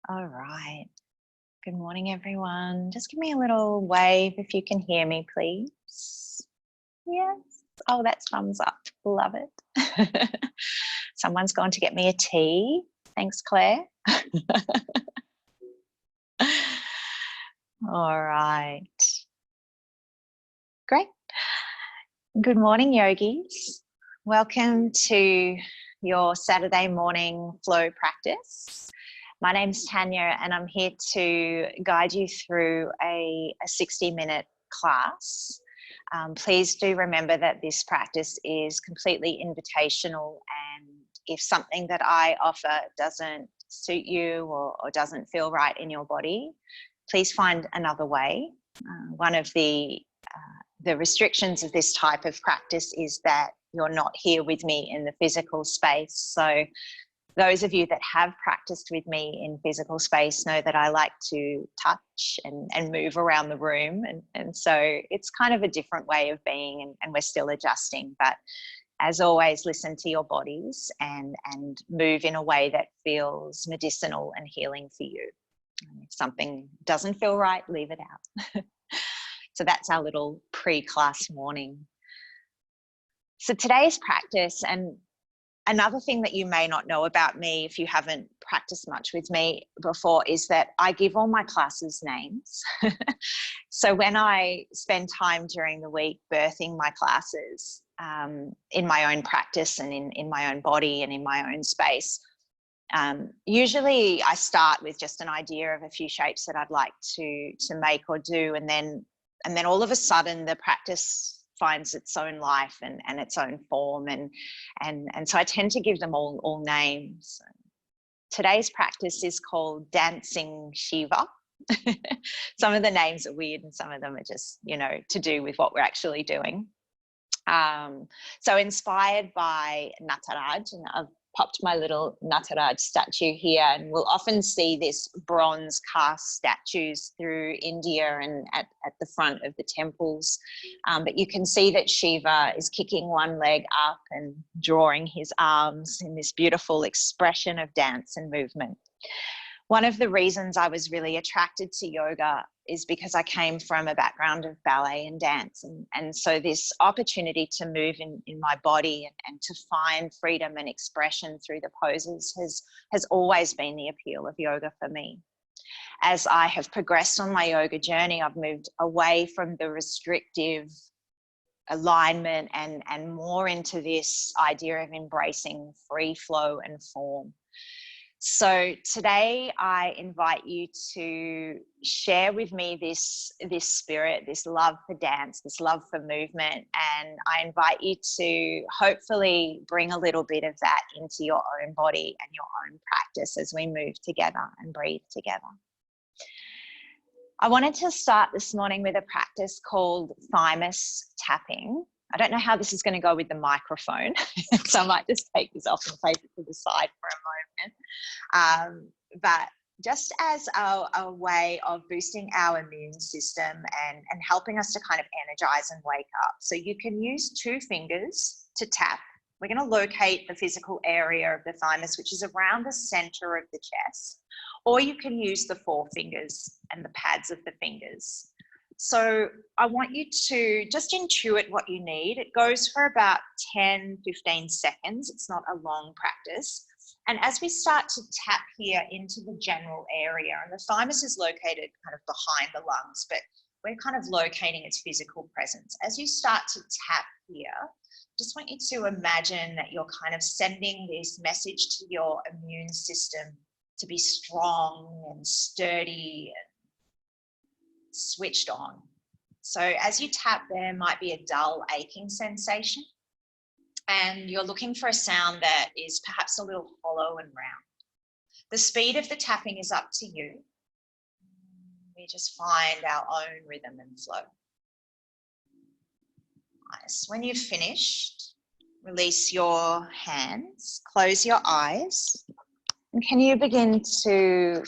All right. Good morning, everyone. Just give me a little wave if you can hear me, please. Yes. Oh, that's thumbs up. Love it. Someone's gone to get me a tea. Thanks, Claire. All right. Great. Good morning, yogis. Welcome to your Saturday morning flow practice. My name's Tania and I'm here to guide you through a 60-minute class. Please do remember that this practice is completely invitational, and if something that I offer doesn't suit you or doesn't feel right in your body, please find another way. One of the restrictions of this type of practice is that you're not here with me in the physical space. So those of you that have practiced with me in physical space know that I like to touch and move around the room. And so it's kind of a different way of being, and we're still adjusting. But as always, listen to your bodies and move in a way that feels medicinal and healing for you. And if something doesn't feel right, leave it out. So that's our little pre-class morning. So today's practice, and another thing that you may not know about me if you haven't practiced much with me before, is that I give all my classes names. So when I spend time during the week birthing my classes in my own practice and in my own body and in my own space, usually I start with just an idea of a few shapes that I'd like to make or do, and then all of a sudden the practice finds its own life and its own form, and so I tend to give them all names. Today's practice is called Dancing Shiva. Some of the names are weird and some of them are just, to do with what we're actually doing. So inspired by Nataraj, and I've popped my little Nataraj statue here, and we'll often see this bronze cast statues through India and at the front of the temples. But you can see that Shiva is kicking one leg up and drawing his arms in this beautiful expression of dance and movement. One of the reasons I was really attracted to yoga is because I came from a background of ballet and dance. And so this opportunity to move in my body and to find freedom and expression through the poses has always been the appeal of yoga for me. As I have progressed on my yoga journey, I've moved away from the restrictive alignment and more into this idea of embracing free flow and form. So today I invite you to share with me this spirit, this love for dance, this love for movement, and I invite you to hopefully bring a little bit of that into your own body and your own practice as we move together and breathe together. I wanted to start this morning with a practice called thymus tapping. I don't know how this is going to go with the microphone, so I might just take this off and place it to the side for a moment. But just as a way of boosting our immune system and helping us to kind of energize and wake up. So you can use 2 fingers to tap. We're going to locate the physical area of the thymus, which is around the center of the chest, or you can use the 4 fingers and the pads of the fingers. So I want you to just intuit what you need. It goes for about 10, 15 seconds. It's not a long practice. And as we start to tap here into the general area, and the thymus is located kind of behind the lungs, but we're kind of locating its physical presence. As you start to tap here, just want you to imagine that you're kind of sending this message to your immune system to be strong and sturdy and switched on. So as you tap, there might be a dull aching sensation, and you're looking for a sound that is perhaps a little hollow and round. The speed of the tapping is up to you. We just find our own rhythm and flow. Nice. When you've finished, release your hands, close your eyes, and can you begin to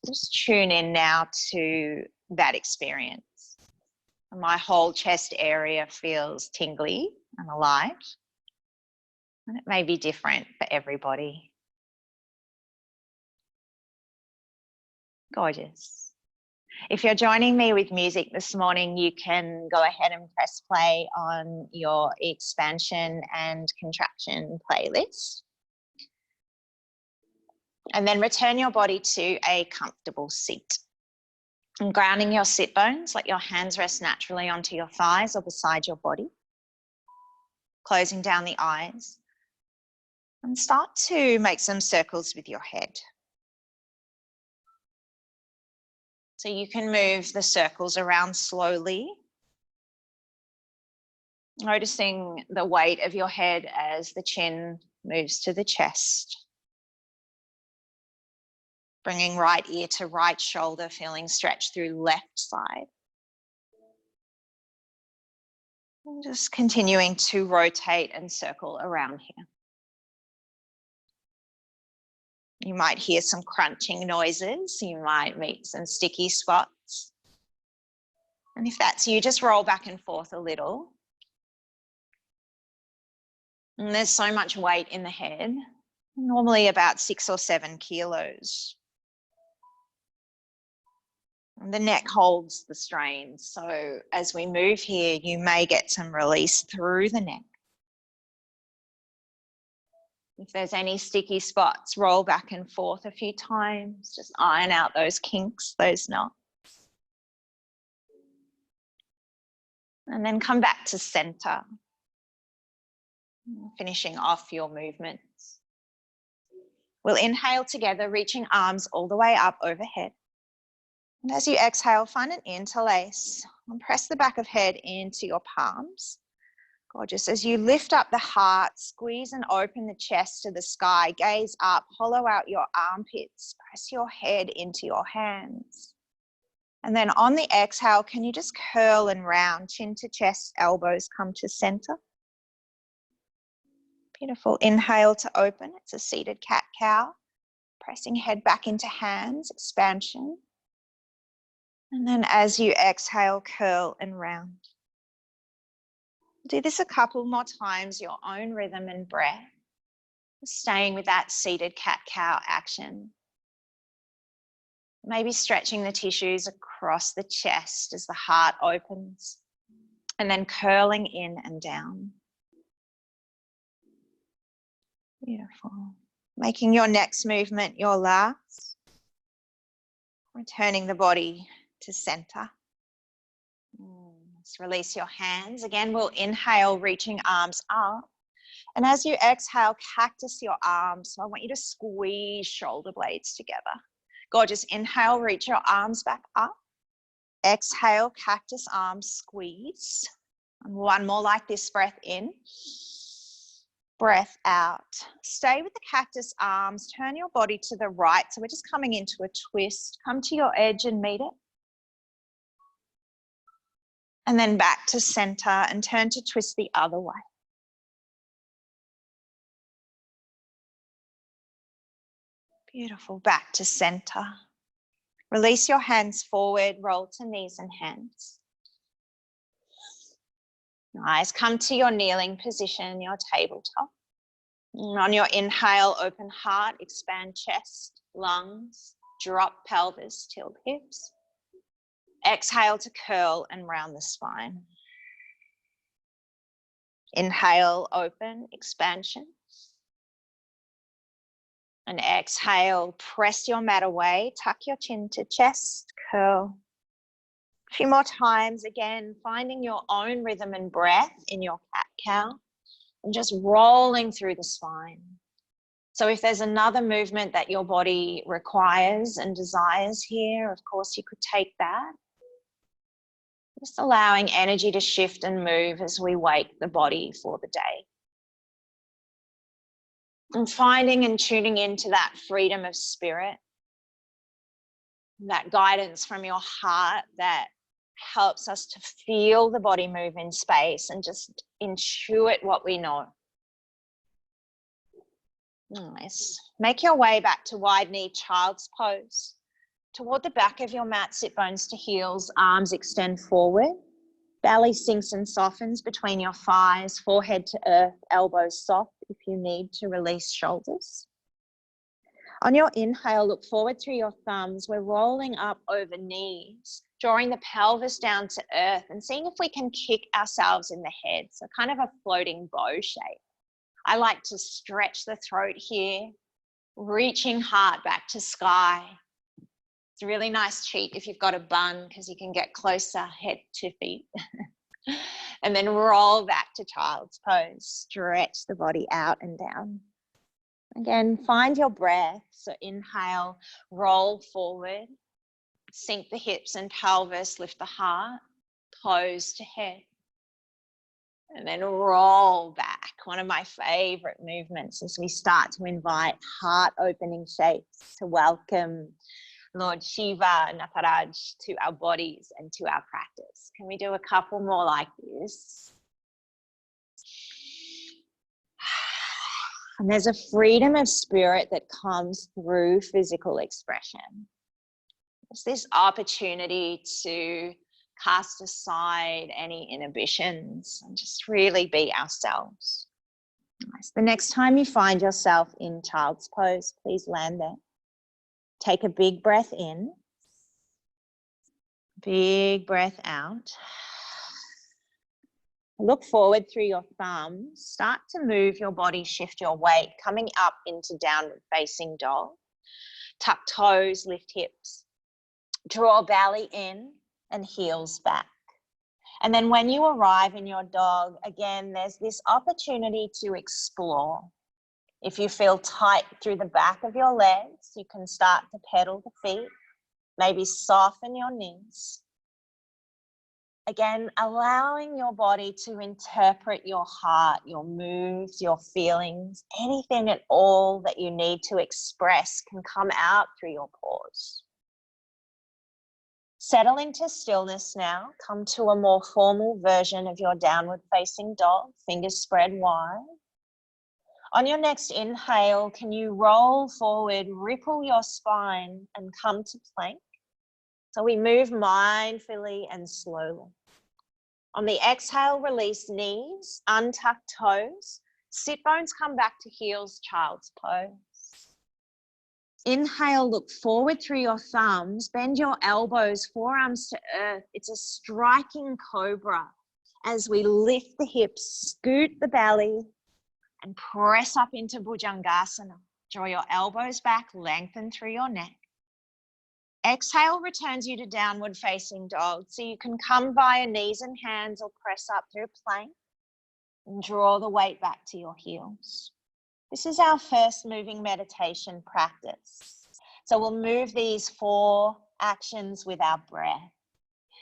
just tune in now to that experience? My whole chest area feels tingly and alive, and it may be different for everybody. Gorgeous. If you're joining me with music this morning, you can go ahead and press play on your expansion and contraction playlist. And then return your body to a comfortable seat. And grounding your sit bones, let your hands rest naturally onto your thighs or beside your body. Closing down the eyes. And start to make some circles with your head. So you can move the circles around slowly, noticing the weight of your head as the chin moves to the chest. Bringing right ear to right shoulder, feeling stretch through left side. And just continuing to rotate and circle around here. You might hear some crunching noises. You might meet some sticky spots. And if that's you, just roll back and forth a little. And there's so much weight in the head, normally about 6 or 7 kilos. And the neck holds the strain. So as we move here, you may get some release through the neck. If there's any sticky spots, roll back and forth a few times. Just iron out those kinks, those knots. And then come back to center. Finishing off your movements. We'll inhale together, reaching arms all the way up overhead. And as you exhale, find an interlace and press the back of head into your palms. Gorgeous. As you lift up the heart, squeeze and open the chest to the sky, gaze up, hollow out your armpits, press your head into your hands. And then on the exhale, can you just curl and round, chin to chest, elbows come to center. Beautiful. Inhale to open. It's a seated cat-cow. Pressing head back into hands, expansion. And then as you exhale, curl and round. Do this a couple more times, your own rhythm and breath. Staying with that seated cat-cow action. Maybe stretching the tissues across the chest as the heart opens. And then curling in and down. Beautiful. Making your next movement your last. Returning the body to center. Let's release your hands. Again, we'll inhale, reaching arms up. And as you exhale, cactus your arms. So I want you to squeeze shoulder blades together. Gorgeous. Inhale, reach your arms back up. Exhale, cactus arms, squeeze. And one more like this, breath in. Breath out. Stay with the cactus arms. Turn your body to the right. So we're just coming into a twist. Come to your edge and meet it. And then back to center and turn to twist the other way. Beautiful. Back to center. Release your hands forward, roll to knees and hands. Nice. Come to your kneeling position, your tabletop. And on your inhale, open heart, expand chest, lungs, drop pelvis, tilt hips. Exhale to curl and round the spine. Inhale, open, expansion. And exhale, press your mat away, tuck your chin to chest, curl. A few more times, again, finding your own rhythm and breath in your cat-cow and just rolling through the spine. So if there's another movement that your body requires and desires here, of course you could take that. Just allowing energy to shift and move as we wake the body for the day. And finding and tuning into that freedom of spirit, that guidance from your heart that helps us to feel the body move in space and just intuit what we know. Nice. Make your way back to wide knee child's pose. Toward the back of your mat, sit bones to heels, arms extend forward. Belly sinks and softens between your thighs, forehead to earth, elbows soft if you need to release shoulders. On your inhale, look forward through your thumbs. We're rolling up over knees, drawing the pelvis down to earth and seeing if we can kick ourselves in the head. So kind of a floating bow shape. I like to stretch the throat here, reaching heart back to sky. It's a really nice treat if you've got a bun because you can get closer head to feet. And then roll back to child's pose. Stretch the body out and down. Again, find your breath. So inhale, roll forward, sink the hips and pelvis, lift the heart, pose to head. And then roll back. One of my favorite movements as we start to invite heart opening shapes to welcome Lord Shiva and Nataraj to our bodies and to our practice. Can we do a couple more like this? And there's a freedom of spirit that comes through physical expression. It's this opportunity to cast aside any inhibitions and just really be ourselves. Nice. The next time you find yourself in child's pose, please land there. Take a big breath in, big breath out. Look forward through your thumbs. Start to move your body, shift your weight, coming up into downward facing dog. Tuck toes, lift hips. Draw belly in and heels back. And then when you arrive in your dog, again, there's this opportunity to explore. If you feel tight through the back of your legs, you can start to pedal the feet, maybe soften your knees. Again, allowing your body to interpret your heart, your moves, your feelings, anything at all that you need to express can come out through your pause. Settle into stillness now. Come to a more formal version of your downward facing dog, fingers spread wide. On your next inhale, can you roll forward, ripple your spine and come to plank? So we move mindfully and slowly. On the exhale, release knees, untuck toes, sit bones come back to heels, child's pose. Inhale, look forward through your thumbs, bend your elbows, forearms to earth. It's a striking cobra as we lift the hips, scoot the belly, and press up into Bhujangasana. Draw your elbows back, lengthen through your neck. Exhale returns you to downward facing dog. So you can come via knees and hands or press up through plank and draw the weight back to your heels. This is our first moving meditation practice. So we'll move these 4 actions with our breath.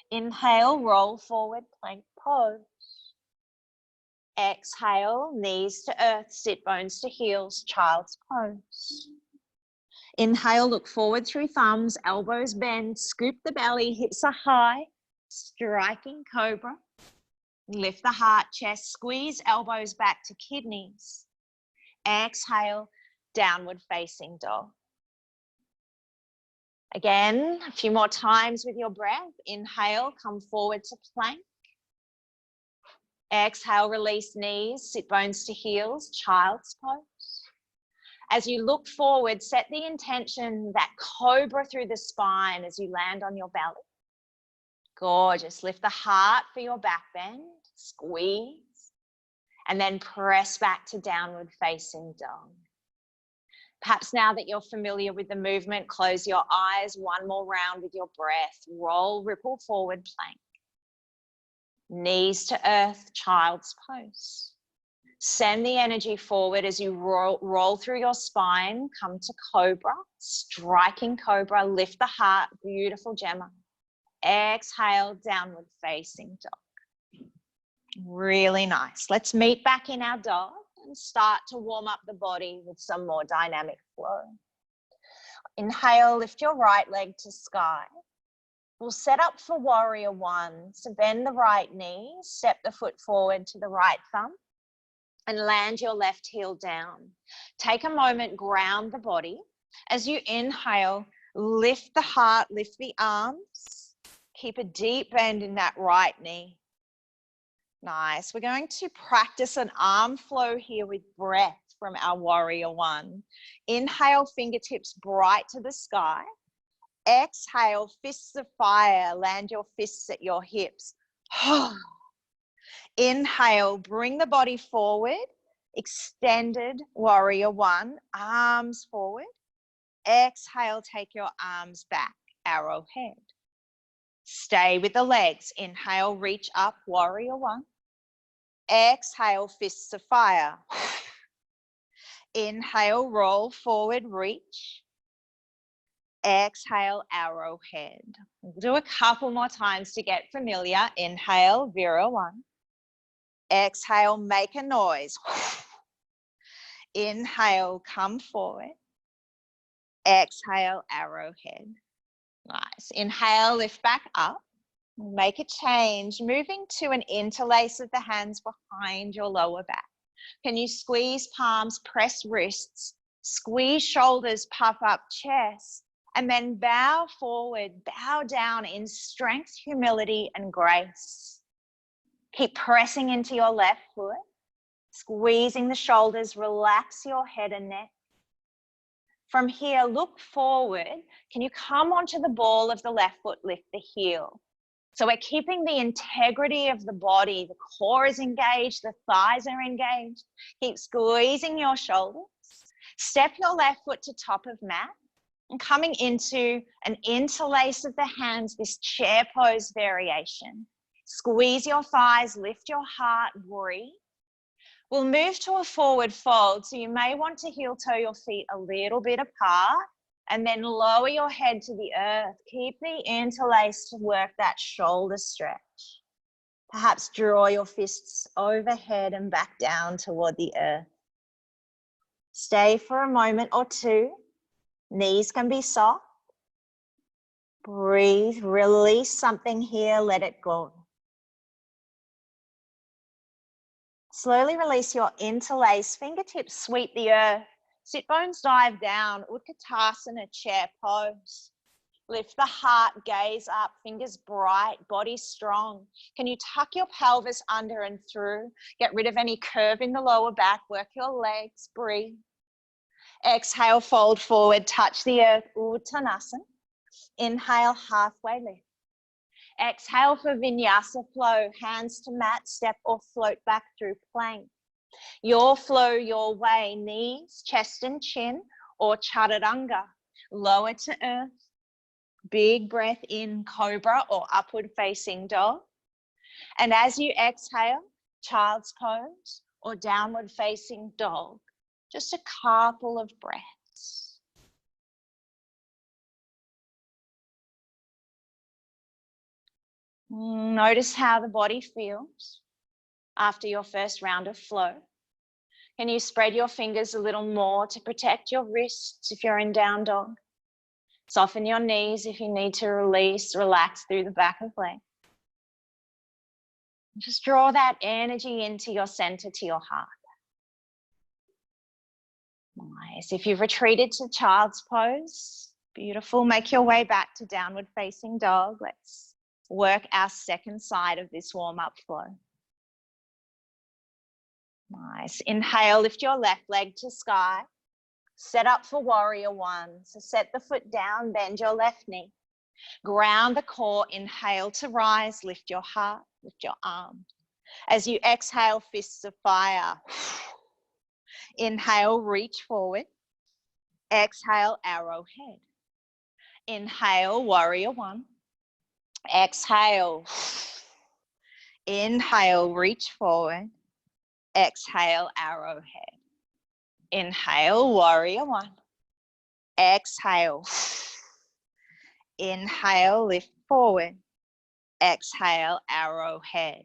Inhale, roll forward, plank pose. Exhale, knees to earth, sit bones to heels, child's pose. Inhale, look forward through thumbs, elbows bend, scoop the belly, hips are high, striking cobra. Lift the heart, chest, squeeze elbows back to kidneys. Exhale, downward facing dog. Again, a few more times with your breath. Inhale, come forward to plank. Exhale, release knees, sit bones to heels, child's pose. As you look forward, set the intention that cobra through the spine as you land on your belly. Gorgeous. Lift the heart for your back bend, squeeze, and then press back to downward facing dog. Perhaps now that you're familiar with the movement, close your eyes, one more round with your breath. Roll, ripple forward, plank. Knees to earth, child's pose. Send the energy forward as you roll through your spine. Come to cobra, striking cobra. Lift the heart, beautiful Gemma. Exhale, downward facing dog. Really nice. Let's meet back in our dog and start to warm up the body with some more dynamic flow. Inhale, lift your right leg to sky. We'll set up for warrior 1. So bend the right knee, step the foot forward to the right thumb, and land your left heel down. Take a moment, ground the body. As you inhale, lift the heart, lift the arms. Keep a deep bend in that right knee. Nice. We're going to practice an arm flow here with breath. from our warrior one. Inhale, fingertips bright to the sky. Exhale, fists of fire, land your fists at your hips. Inhale, bring the body forward. Extended warrior one, arms forward. Exhale, take your arms back, arrowhead. Stay with the legs. Inhale, reach up, warrior one. Exhale, fists of fire. Inhale, roll forward, reach. Exhale, arrowhead. We'll do a couple more times to get familiar. Inhale, Vira one. Exhale, make a noise. Inhale, come forward. Exhale, arrowhead. Nice. Inhale, lift back up. Make a change, moving to an interlace of the hands behind your lower back. Can you squeeze palms, press wrists, squeeze shoulders, puff up chest, and then bow forward, bow down in strength, humility, and grace. Keep pressing into your left foot, squeezing the shoulders, relax your head and neck. From here, look forward. Can you come onto the ball of the left foot, lift the heel? So we're keeping the integrity of the body. The core is engaged, the thighs are engaged. Keep squeezing your shoulders. Step your left foot to top of mat and coming into an interlace of the hands, this chair pose variation. Squeeze your thighs, lift your heart, breathe. We'll move to a forward fold. So you may want to heel toe your feet a little bit apart and then lower your head to the earth. Keep the interlace to work that shoulder stretch. Perhaps draw your fists overhead and back down toward the earth. Stay for a moment or two. Knees can be soft. Breathe, release something here, let it go. Slowly release your interlace, fingertips sweep the earth. Sit bones dive down, Utkatasana, chair pose. Lift the heart, gaze up, fingers bright, body strong. Can you tuck your pelvis under and through? Get rid of any curve in the lower back, work your legs, breathe. Exhale, fold forward, touch the earth, Uttanasana. Inhale, halfway lift. Exhale for vinyasa flow, hands to mat, step or float back through plank. Your flow, your way, knees, chest and chin, or chaturanga. Lower to earth. Big breath in, cobra or upward facing dog. And as you exhale, child's pose or downward facing dog. Just a couple of breaths. Notice how the body feels after your first round of flow. Can you spread your fingers a little more to protect your wrists if you're in down dog? Soften your knees if you need to release, relax through the back of the leg. Just draw that energy into your center, to your heart. Nice. If you've retreated to child's pose, beautiful. Make your way back to downward facing dog. Let's work our second side of this warm-up flow. Nice. Inhale, lift your left leg to sky. Set up for warrior one. So set the foot down, bend your left knee. Ground the core, inhale to rise, lift your heart, lift your arms. As you exhale, fists of fire. Inhale, reach forward. Exhale, arrowhead. Inhale, warrior one. Exhale. Inhale, reach forward. Exhale, arrowhead. Inhale, warrior one. Exhale. Inhale, lift forward. Exhale, arrowhead.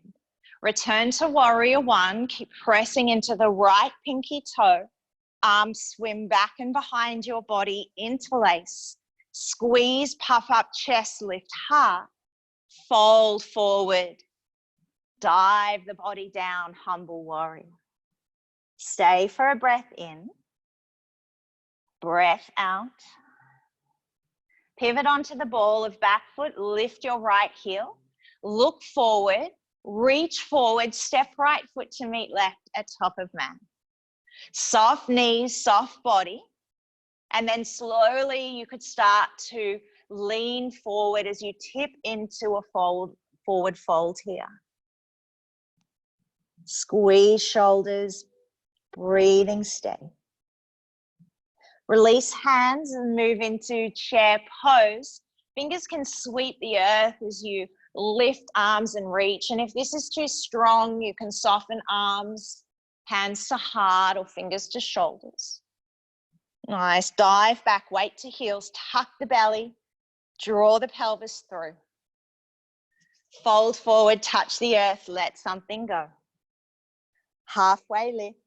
Return to warrior one. Keep pressing into the right pinky toe. Arms swim back and behind your body. Interlace. Squeeze, puff up chest, lift heart. Fold forward. Dive the body down, humble warrior. Stay for a breath in. Breath out. Pivot onto the ball of back foot. Lift your right heel. Look forward. Reach forward. Step right foot to meet left at top of mat. Soft knees, soft body. And then slowly you could start to lean forward as you tip into a forward fold here. Squeeze shoulders, breathing steady. Release hands and move into chair pose. Fingers can sweep the earth as you lift arms and reach. And if this is too strong, you can soften arms, hands to heart or fingers to shoulders. Nice. Dive back, weight to heels, tuck the belly, draw the pelvis through. Fold forward, touch the earth, let something go. Halfway lift.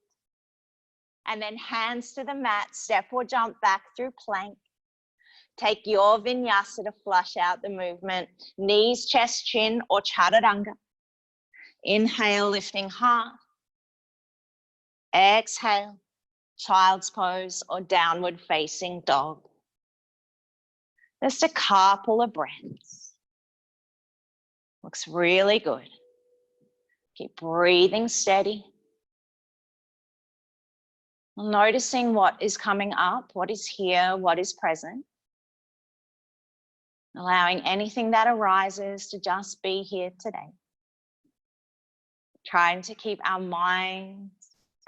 And then hands to the mat, step or jump back through plank. Take your vinyasa to flush out the movement. Knees, chest, chin, or chaturanga. Inhale, lifting heart. Exhale, child's pose or downward facing dog. Just a couple of breaths. Looks really good. Keep breathing steady. Noticing what is coming up, what is here, what is present. Allowing anything that arises to just be here today. Trying to keep our minds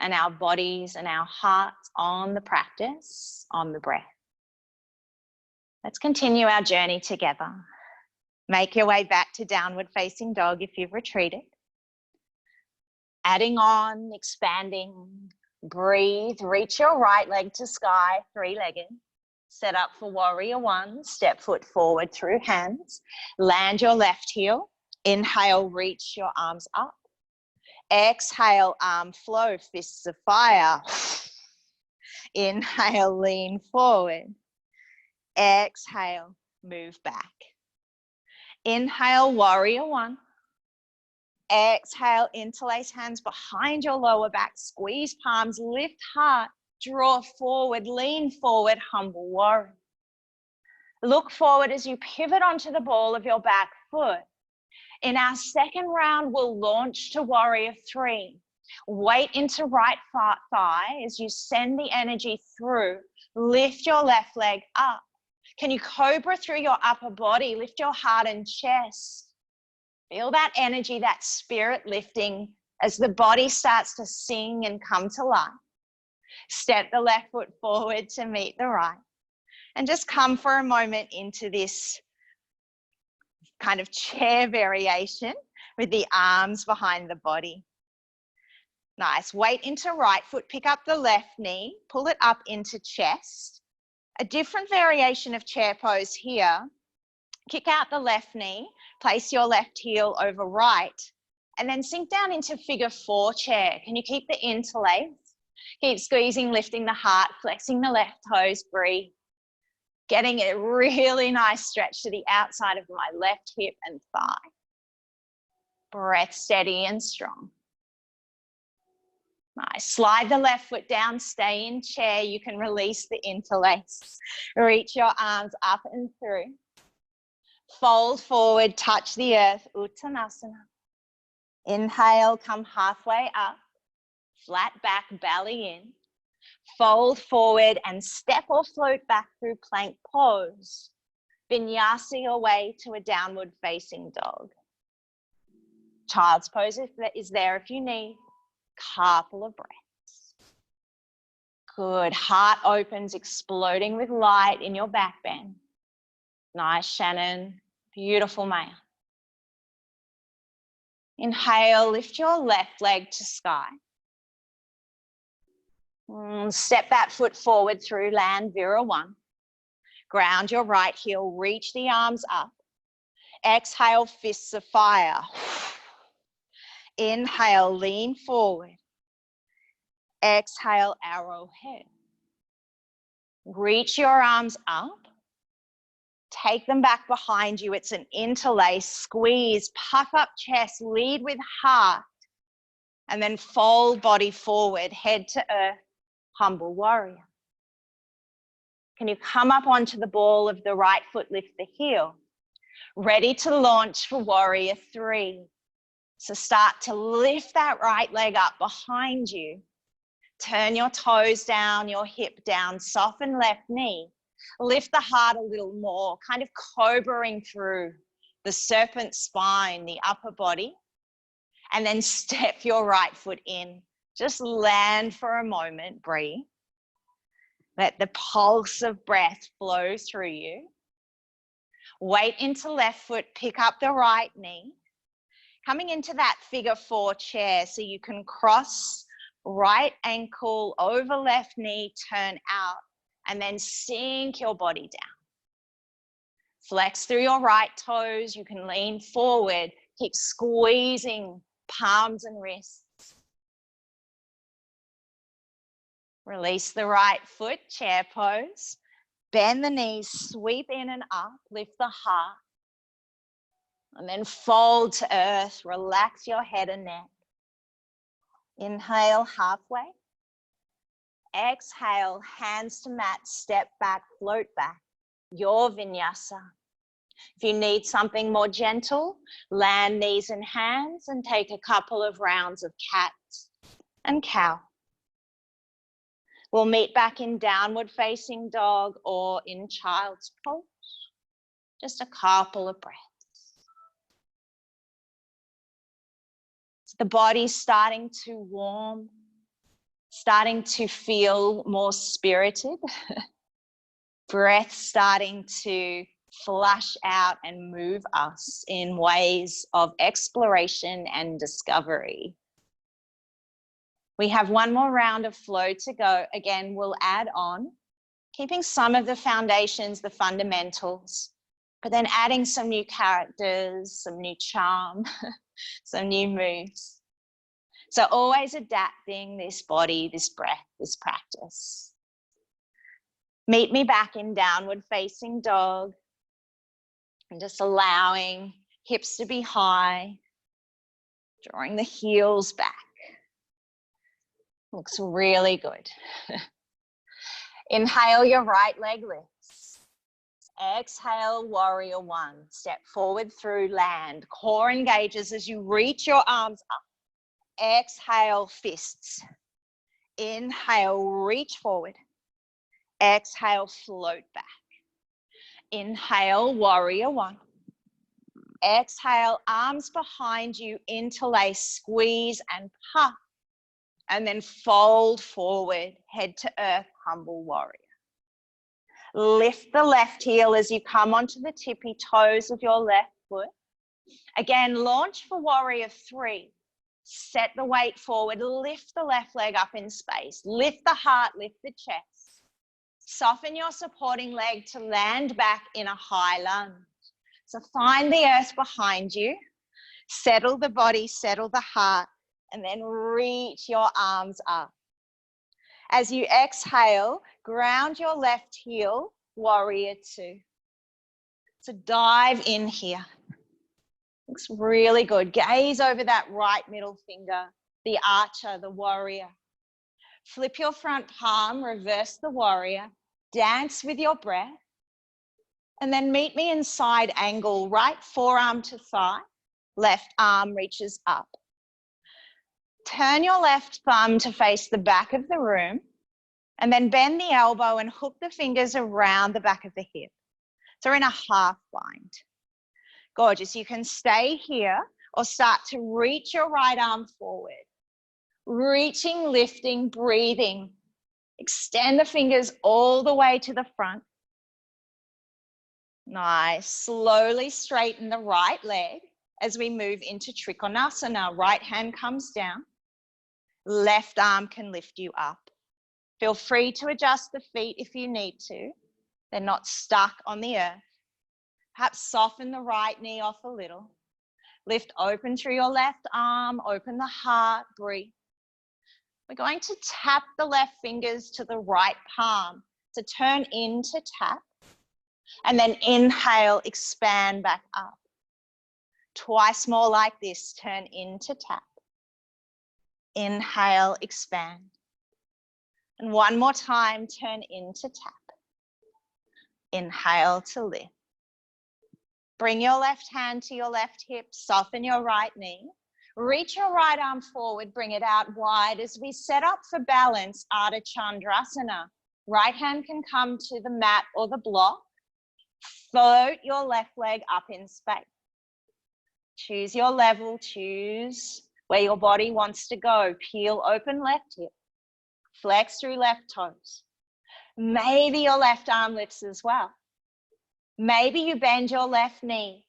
and our bodies and our hearts on the practice, on the breath. Let's continue our journey together. Make your way back to downward facing dog if you've retreated. Adding on, expanding. Breathe, reach your right leg to sky, three-legged. Set up for warrior one, step foot forward through hands. Land your left heel. Inhale, reach your arms up. Exhale, arm flow, fists of fire. Inhale, lean forward. Exhale, move back. Inhale, warrior one. Exhale, interlace hands behind your lower back, squeeze palms, lift heart, draw forward, lean forward, humble warrior. Look forward as you pivot onto the ball of your back foot. In our second round, we'll launch to warrior three. Weight into right thigh as you send the energy through. Lift your left leg up. Can you cobra through your upper body? Lift your heart and chest. Feel that energy, that spirit lifting as the body starts to sing and come to life. Step the left foot forward to meet the right. And just come for a moment into this kind of chair variation with the arms behind the body. Nice. Weight into right foot, pick up the left knee, pull it up into chest. A different variation of chair pose here. Kick out the left knee, place your left heel over right, and then sink down into figure four chair. Can you keep the interlace? Keep squeezing, lifting the heart, flexing the left toes, breathe. Getting a really nice stretch to the outside of my left hip and thigh. Breath steady and strong. Nice. Slide the left foot down, stay in chair. You can release the interlace. Reach your arms up and through. Fold forward, touch the earth, Uttanasana. Inhale, come halfway up. Flat back, belly in. Fold forward and step or float back through plank pose. Vinyasa your way to a downward facing dog. Child's pose is there if you need. Couple of breaths. Good. Heart opens, exploding with light in your back bend. Nice, Shannon. Beautiful, Maya. Inhale, lift your left leg to sky. Step that foot forward through, land Vira one. Ground your right heel, reach the arms up. Exhale, fists of fire. Inhale, lean forward. Exhale, arrowhead. Reach your arms up. Take them back behind you. It's an interlace, squeeze, puff up chest, lead with heart, and then fold body forward, head to earth, humble warrior. Can you come up onto the ball of the right foot, lift the heel? Ready to launch for warrior three. So start to lift that right leg up behind you. Turn your toes down, your hip down, soften left knee. Lift the heart a little more, kind of cobering through the serpent spine, the upper body. And then step your right foot in. Just land for a moment, breathe. Let the pulse of breath flow through you. Weight into left foot, pick up the right knee. Coming into that figure 4 chair so you can cross right ankle over left knee, turn out, and then sink your body down. Flex through your right toes. You can lean forward, keep squeezing palms and wrists. Release the right foot, chair pose. Bend the knees, sweep in and up, lift the heart. And then fold to earth, relax your head and neck. Inhale halfway. Exhale, hands to mat, step back, float back. Your vinyasa. If you need something more gentle, land knees and hands and take a couple of rounds of cat and cow. We'll meet back in downward facing dog or in child's pose. Just a couple of breaths. The body's starting to warm, starting to feel more spirited. Breath starting to flush out and move us in ways of exploration and discovery. We have one more round of flow to go. Again, we'll add on, keeping some of the foundations, the fundamentals, but then adding some new characters, some new charm, some new moves. So always adapting this body, this breath, this practice. Meet me back in downward facing dog. And just allowing hips to be high, drawing the heels back. Looks really good. Inhale, your right leg lifts. Exhale, warrior 1. Step forward through, land. Core engages as you reach your arms up. Exhale, fists. Inhale, reach forward. Exhale, float back. Inhale, warrior 1. Exhale, arms behind you, interlace, squeeze and puff. And then fold forward, head to earth, humble warrior. Lift the left heel as you come onto the tippy toes of your left foot. Again, launch for warrior 3. Set the weight forward, lift the left leg up in space. Lift the heart, lift the chest. Soften your supporting leg to land back in a high lunge. So find the earth behind you. Settle the body, settle the heart, and then reach your arms up. As you exhale, ground your left heel, warrior 2. So dive in here. Looks really good. Gaze over that right middle finger, the archer, the warrior. Flip your front palm, reverse the warrior. Dance with your breath. And then meet me in side angle, right forearm to thigh, left arm reaches up. Turn your left thumb to face the back of the room, and then bend the elbow and hook the fingers around the back of the hip. So we're in a half bind. Gorgeous. You can stay here or start to reach your right arm forward. Reaching, lifting, breathing. Extend the fingers all the way to the front. Nice. Slowly straighten the right leg as we move into Trikonasana. Right hand comes down. Left arm can lift you up. Feel free to adjust the feet if you need to. They're not stuck on the earth. Perhaps soften the right knee off a little. Lift open through your left arm, open the heart, breathe. We're going to tap the left fingers to the right palm. So turn in to tap. And then inhale, expand back up. Twice more like this, turn in to tap. Inhale, expand. And one more time, turn in to tap. Inhale to lift. Bring your left hand to your left hip, soften your right knee. Reach your right arm forward, bring it out wide as we set up for balance, Ardha Chandrasana. Right hand can come to the mat or the block. Float your left leg up in space. Choose your level, choose where your body wants to go. Peel open left hip, flex through left toes. Maybe your left arm lifts as well. Maybe you bend your left knee,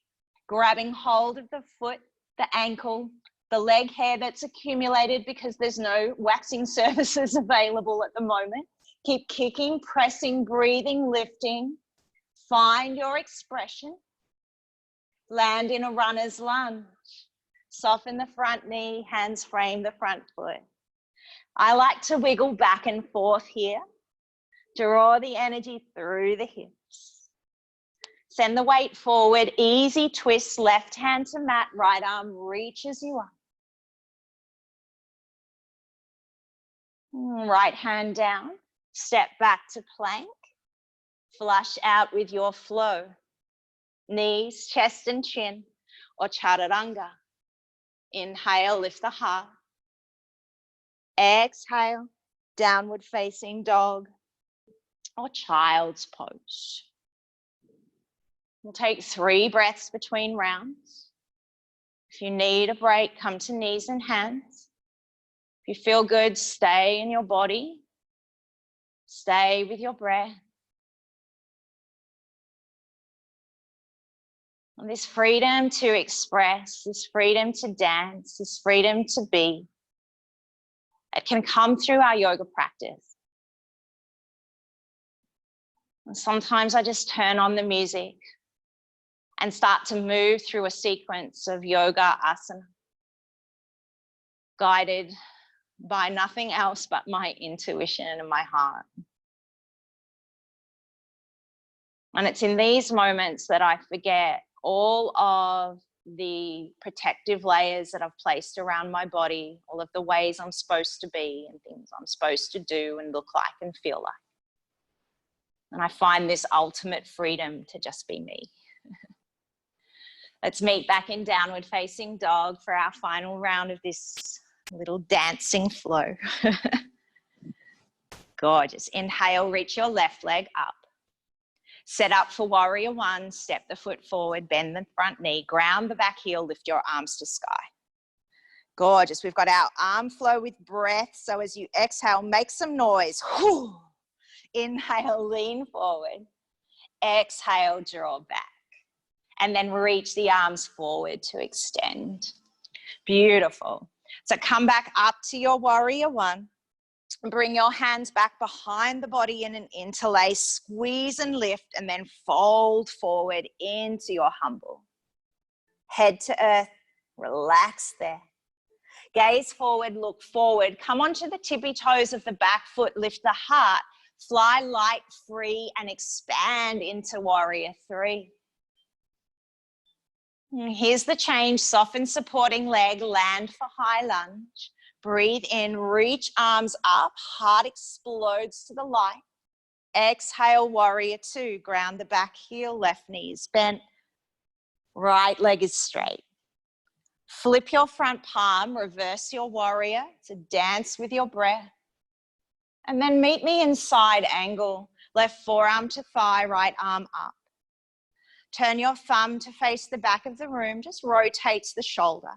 grabbing hold of the foot, the ankle, the leg hair that's accumulated because there's no waxing services available at the moment. Keep kicking, pressing, breathing, lifting. Find your expression. Land in a runner's lunge. Soften the front knee, hands frame the front foot. I like to wiggle back and forth here. Draw the energy through the hips. Send the weight forward, easy twist, left hand to mat, right arm reaches you up. Right hand down, step back to plank. Flush out with your flow. Knees, chest and chin, or chaturanga. Inhale, lift the heart. Exhale, downward facing dog or child's pose. We'll take 3 breaths between rounds. If you need a break, come to knees and hands. If you feel good, stay in your body. Stay with your breath. And this freedom to express, this freedom to dance, this freedom to be, it can come through our yoga practice. And sometimes I just turn on the music and start to move through a sequence of yoga asana, guided by nothing else but my intuition and my heart. And it's in these moments that I forget all of the protective layers that I've placed around my body, all of the ways I'm supposed to be and things I'm supposed to do and look like and feel like. And I find this ultimate freedom to just be me. Let's meet back in downward facing dog for our final round of this little dancing flow. Gorgeous. Inhale, reach your left leg up. Set up for warrior 1, step the foot forward, bend the front knee, ground the back heel, lift your arms to sky. Gorgeous. We've got our arm flow with breath. So as you exhale, make some noise. Whew. Inhale, lean forward. Exhale, draw back. And then reach the arms forward to extend. Beautiful. So come back up to your warrior 1. Bring your hands back behind the body in an interlace, squeeze and lift, and then fold forward into your humble. Head to earth, relax there. Gaze forward, look forward. Come onto the tippy toes of the back foot, lift the heart, fly light, free, and expand into warrior 3. Here's the change, soften supporting leg, land for high lunge. Breathe in, reach arms up, heart explodes to the light. Exhale, warrior 2, ground the back heel, left knee is bent, right leg is straight. Flip your front palm, reverse your warrior to dance with your breath. And then meet me in side angle, left forearm to thigh, right arm up. Turn your thumb to face the back of the room, just rotates the shoulder.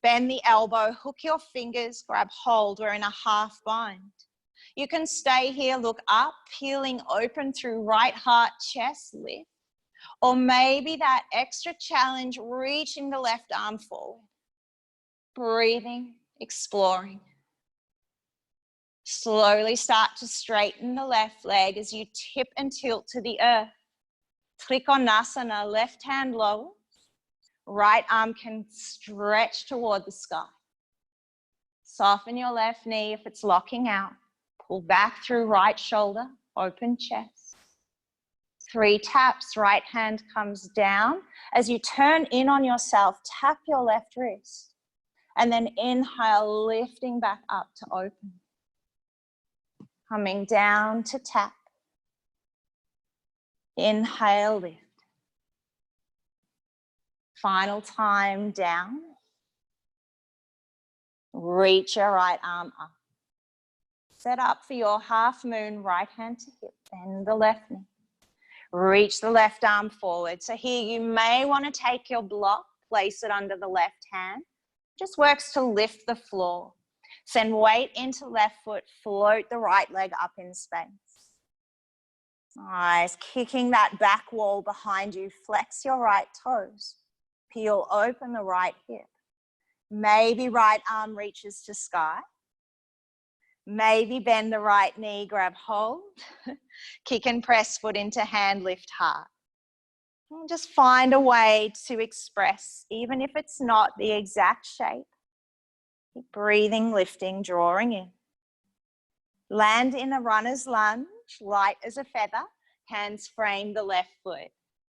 Bend the elbow, hook your fingers, grab hold. We're in a half bind. You can stay here, look up, peeling open through right heart, chest lift. Or maybe that extra challenge, reaching the left arm forward. Breathing, exploring. Slowly start to straighten the left leg as you tip and tilt to the earth. Trikonasana, left hand lower. Right arm can stretch toward the sky. Soften your left knee if it's locking out. Pull back through right shoulder, open chest. 3 taps, right hand comes down. As you turn in on yourself, tap your left wrist. And then inhale, lifting back up to open. Coming down to tap. Inhale, lift. Final time down. Reach your right arm up. Set up for your half moon, right hand to hip, bend the left knee. Reach the left arm forward. So here you may want to take your block, place it under the left hand. Just works to lift the floor. Send weight into left foot, float the right leg up in space. Nice, kicking that back wall behind you, flex your right toes. Peel open the right hip. Maybe right arm reaches to sky. Maybe bend the right knee, grab hold. Kick and press foot into hand, lift heart. And just find a way to express, even if it's not the exact shape. Keep breathing, lifting, drawing in. Land in a runner's lunge, light as a feather. Hands frame the left foot.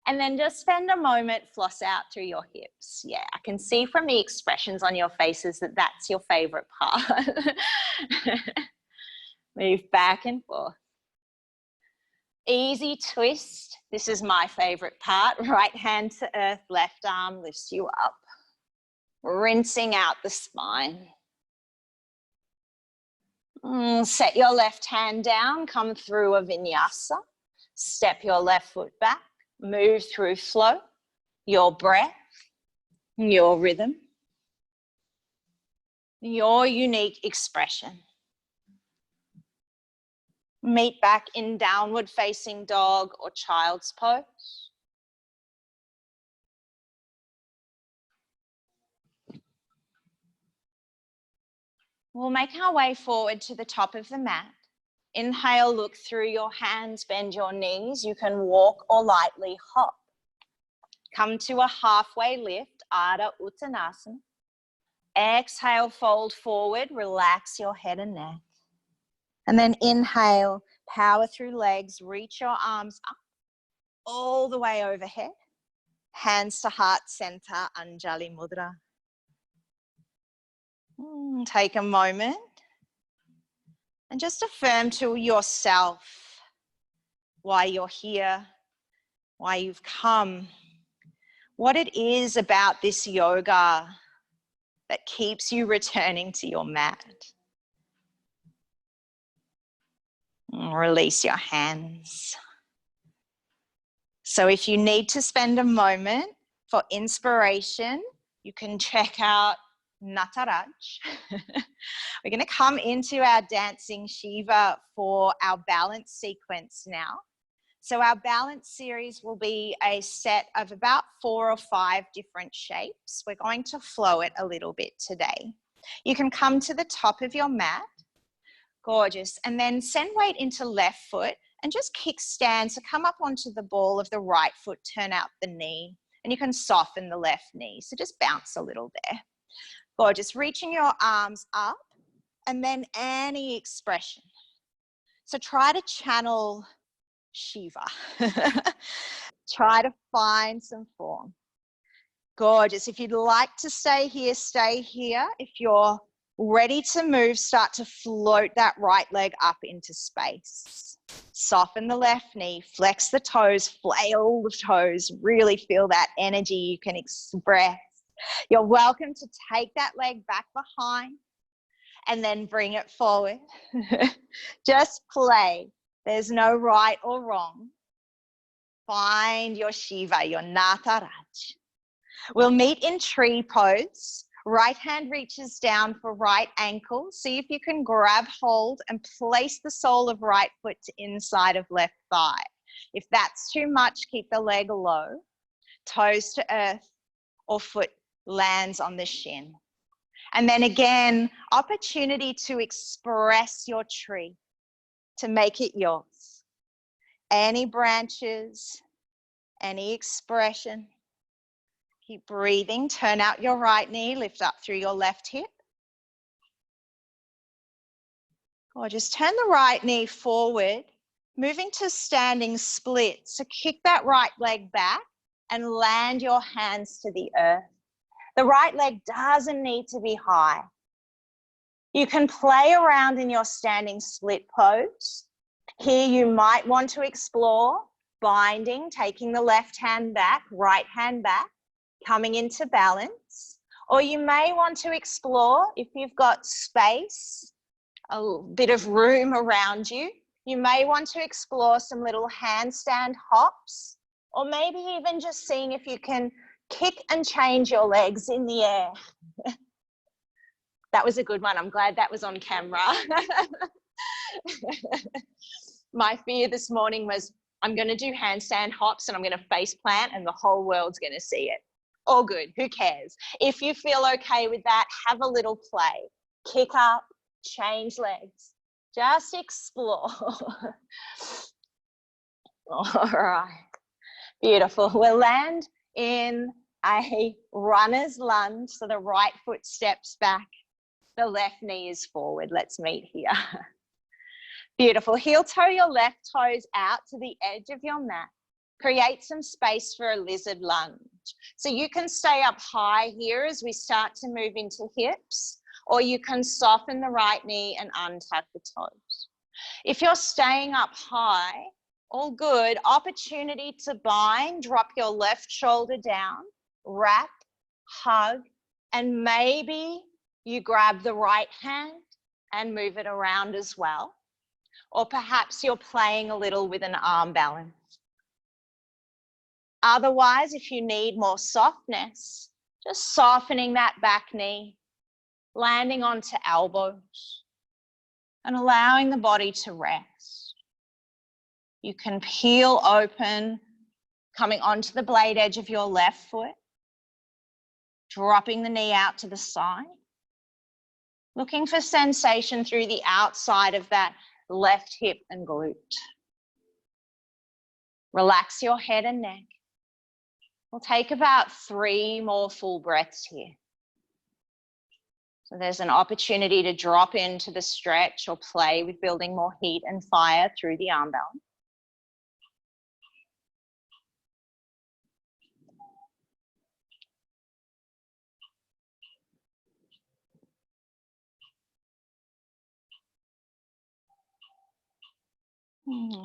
And then just spend a moment, floss out through your hips. Yeah, I can see from the expressions on your faces that that's your favorite part. Move back and forth. Easy twist. This is my favorite part. Right hand to earth, left arm lifts you up. Rinsing out the spine. Set your left hand down, come through a vinyasa. Step your left foot back. Move through flow, your breath, your rhythm, your unique expression. Meet back in downward facing dog or child's pose. We'll make our way forward to the top of the mat. Inhale, look through your hands, bend your knees. You can walk or lightly hop. Come to a halfway lift, Ardha Uttanasana. Exhale, fold forward, relax your head and neck. And then inhale, power through legs, reach your arms up, all the way overhead. Hands to heart center, Anjali Mudra. Take a moment and just affirm to yourself why you're here, why you've come, what it is about this yoga that keeps you returning to your mat. Release your hands. So if you need to spend a moment for inspiration, you can check out Nataraj. We're going to come into our dancing Shiva for our balance sequence now. So our balance series will be a set of about 4 or 5 different shapes. We're going to flow it a little bit today. You can come to the top of your mat. Gorgeous. And then send weight into left foot and just kickstand. So come up onto the ball of the right foot, turn out the knee, and you can soften the left knee. So just bounce a little there. Gorgeous. Reaching your arms up and then any expression. So try to channel Shiva. Try to find some form. Gorgeous. If you'd like to stay here, stay here. If you're ready to move, start to float that right leg up into space. Soften the left knee, flex the toes, flail the toes, really feel that energy you can express. You're welcome to take that leg back behind and then bring it forward. Just play. There's no right or wrong. Find your Shiva, your Nataraj. We'll meet in tree pose. Right hand reaches down for right ankle. See if you can grab hold and place the sole of right foot to inside of left thigh. If that's too much, keep the leg low. Toes to earth or foot lands on the shin. And then again, opportunity to express your tree, to make it yours. Any branches, any expression. Keep breathing. Turn out your right knee, lift up through your left hip. Or just turn the right knee forward, moving to standing split. So kick that right leg back and land your hands to the earth. The right leg doesn't need to be high. You can play around in your standing split pose. Here you might want to explore binding, taking the left hand back, right hand back, coming into balance. Or you may want to explore, if you've got space, a bit of room around you, you may want to explore some little handstand hops, or maybe even just seeing if you can kick and change your legs in the air. That was a good one. I'm glad that was on camera. My fear this morning was I'm going to do handstand hops and I'm going to face plant and the whole world's going to see it. All good. Who cares? If you feel okay with that, have a little play. Kick up, change legs. Just explore. All right. Beautiful. We'll land in a runner's lunge. So the right foot steps back. The left knee is forward. Let's meet here. Beautiful. Heel toe your left toes out to the edge of your mat. Create some space for a lizard lunge. So you can stay up high here as we start to move into hips, or you can soften the right knee and untuck the toes. If you're staying up high, all good. Opportunity to bind, drop your left shoulder down, wrap, hug, and maybe you grab the right hand and move it around as well. Or perhaps you're playing a little with an arm balance. Otherwise, if you need more softness, just softening that back knee, landing onto elbows, and allowing the body to rest. You can peel open, coming onto the blade edge of your left foot, dropping the knee out to the side, looking for sensation through the outside of that left hip and glute. Relax your head and neck. We'll take about 3 more full breaths here. So there's an opportunity to drop into the stretch or play with building more heat and fire through the arm balance.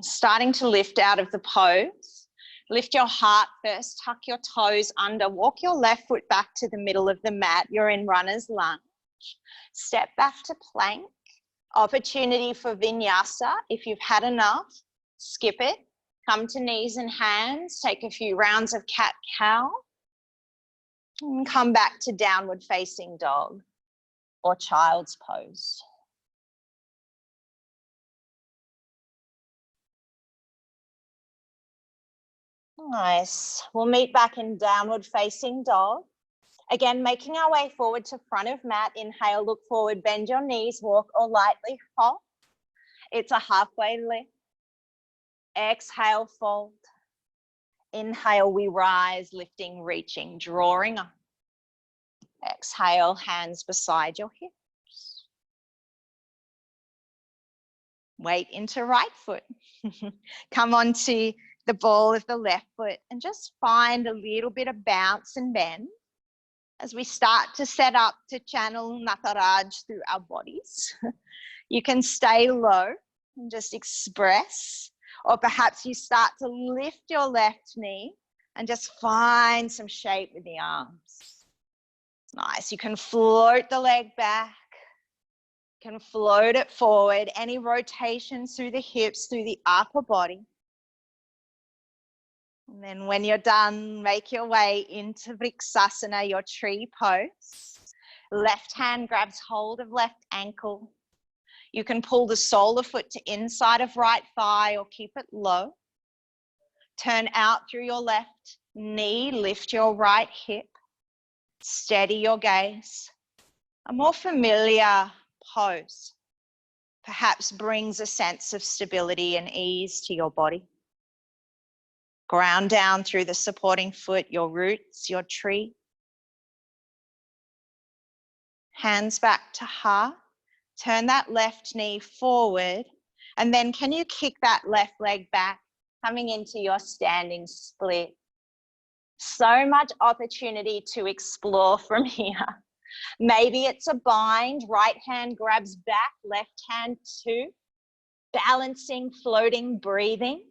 Starting to lift out of the pose. Lift your heart first, tuck your toes under, walk your left foot back to the middle of the mat. You're in runner's lunge. Step back to plank. Opportunity for vinyasa. If you've had enough, skip it. Come to knees and hands. Take a few rounds of cat-cow. And come back to downward facing dog or child's pose. Nice. We'll meet back in downward facing dog. Again, making our way forward to front of mat. Inhale, look forward, bend your knees, walk or lightly hop. It's a halfway lift. Exhale, fold. Inhale, we rise, lifting, reaching, drawing up. Exhale, hands beside your hips. Weight into right foot. Come on to the ball of the left foot and just find a little bit of bounce and bend as we start to set up to channel Nataraj through our bodies. You can stay low and just express, or perhaps you start to lift your left knee and just find some shape with the arms. Nice. You can float the leg back, can float it forward, any rotations through the hips, through the upper body. And then when you're done, make your way into Vriksasana, your tree pose. Left hand grabs hold of left ankle. You can pull the solar foot to inside of right thigh or keep it low. Turn out through your left knee, lift your right hip. Steady your gaze. A more familiar pose perhaps brings a sense of stability and ease to your body. Ground down through the supporting foot, your roots, your tree. Hands back to heart. Turn that left knee forward. And then can you kick that left leg back, coming into your standing split? So much opportunity to explore from here. Maybe it's a bind, right hand grabs back, left hand too. Balancing, floating, breathing.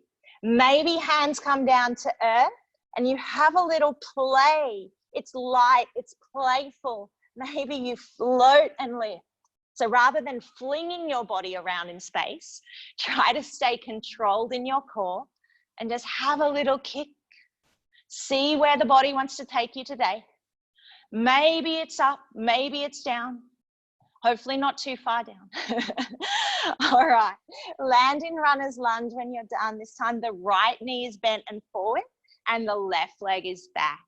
Maybe hands come down to earth and you have a little play It's light, it's playful. Maybe you float and lift. So rather than flinging your body around in space, try to stay controlled in your core and just have a little kick. See where the body wants to take you today. Maybe it's up, maybe it's down. Hopefully not too far down. All right, land in runner's lunge when you're done. This time the right knee is bent and forward and the left leg is back.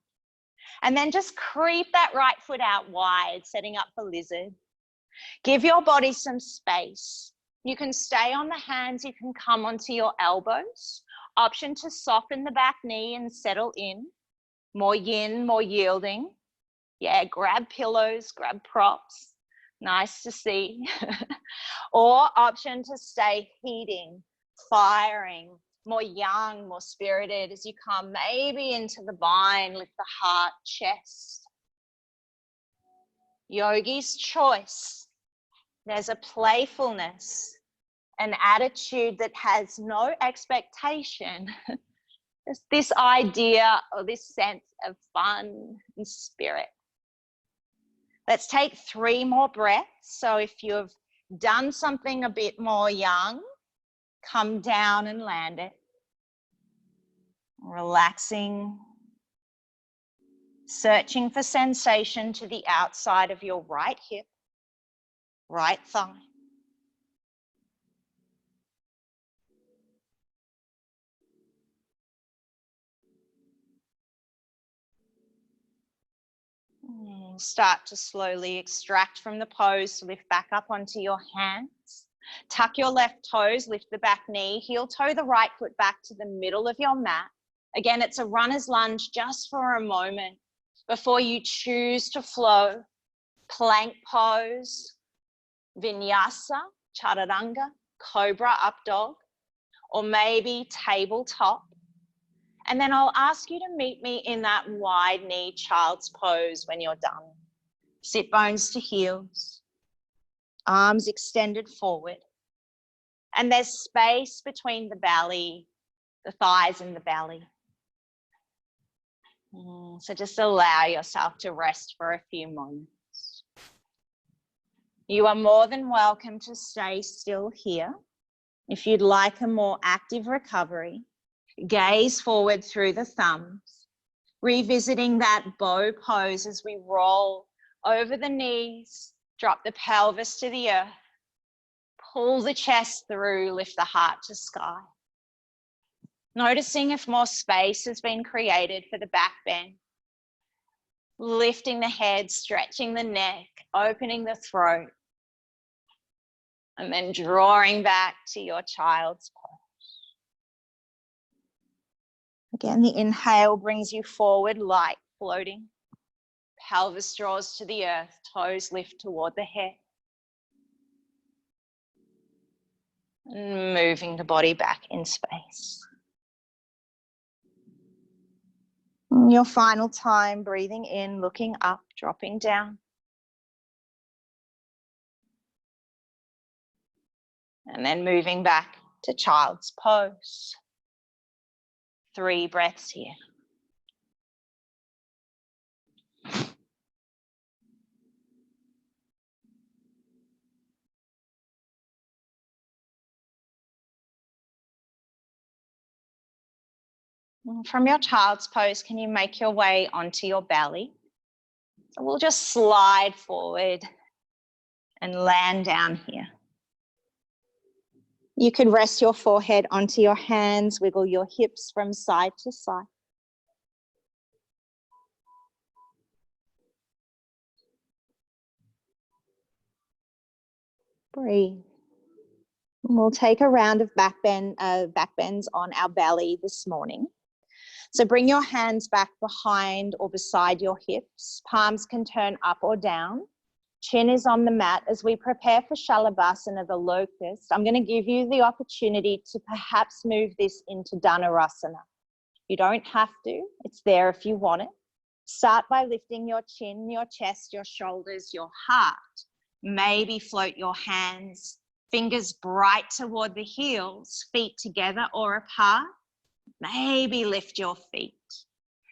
And then just creep that right foot out wide, setting up for lizard. Give your body some space. You can stay on the hands, you can come onto your elbows. Option to soften the back knee and settle in. More yin, more yielding. Yeah, grab pillows, grab props. Nice to see. Or option to stay heating, firing, more young, more spirited as you come maybe into the bind, lift the heart, chest. Yogi's choice. There's a playfulness, an attitude that has no expectation. Just this idea or this sense of fun and spirit. Let's take 3 more breaths. So if you've done something a bit more young, come down and land it. Relaxing. Searching for sensation to the outside of your right hip, right thigh. Start to slowly extract from the pose, lift back up onto your hands. Tuck your left toes, lift the back knee, heel toe the right foot back to the middle of your mat. Again, it's a runner's lunge just for a moment before you choose to flow. Plank pose, vinyasa, chaturanga, cobra up dog, or maybe tabletop. And then I'll ask you to meet me in that wide knee child's pose when you're done. Sit bones to heels, arms extended forward. And there's space between the belly, the thighs and the belly. So just allow yourself to rest for a few moments. You are more than welcome to stay still here. If you'd like a more active recovery, gaze forward through the thumbs, revisiting that bow pose as we roll over the knees, drop the pelvis to the earth, pull the chest through, lift the heart to sky. Noticing if more space has been created for the back bend, lifting the head, stretching the neck, opening the throat, and then drawing back to your child's pose. Again, the inhale brings you forward, light floating. Pelvis draws to the earth, toes lift toward the head. And moving the body back in space. Your final time, breathing in, looking up, dropping down. And then moving back to child's pose. 3 breaths here. From your child's pose, can you make your way onto your belly? So we'll just slide forward and land down here. You could rest your forehead onto your hands, wiggle your hips from side to side. Breathe. We'll take a round of back bends on our belly this morning. So bring your hands back behind or beside your hips. Palms can turn up or down. Chin is on the mat as we prepare for Shalabhasana, the locust. I'm going to give you the opportunity to perhaps move this into Dhanurasana. You don't have to. It's there if you want it. Start by lifting your chin, your chest, your shoulders, your heart. Maybe float your hands, fingers bright toward the heels, feet together or apart. Maybe lift your feet.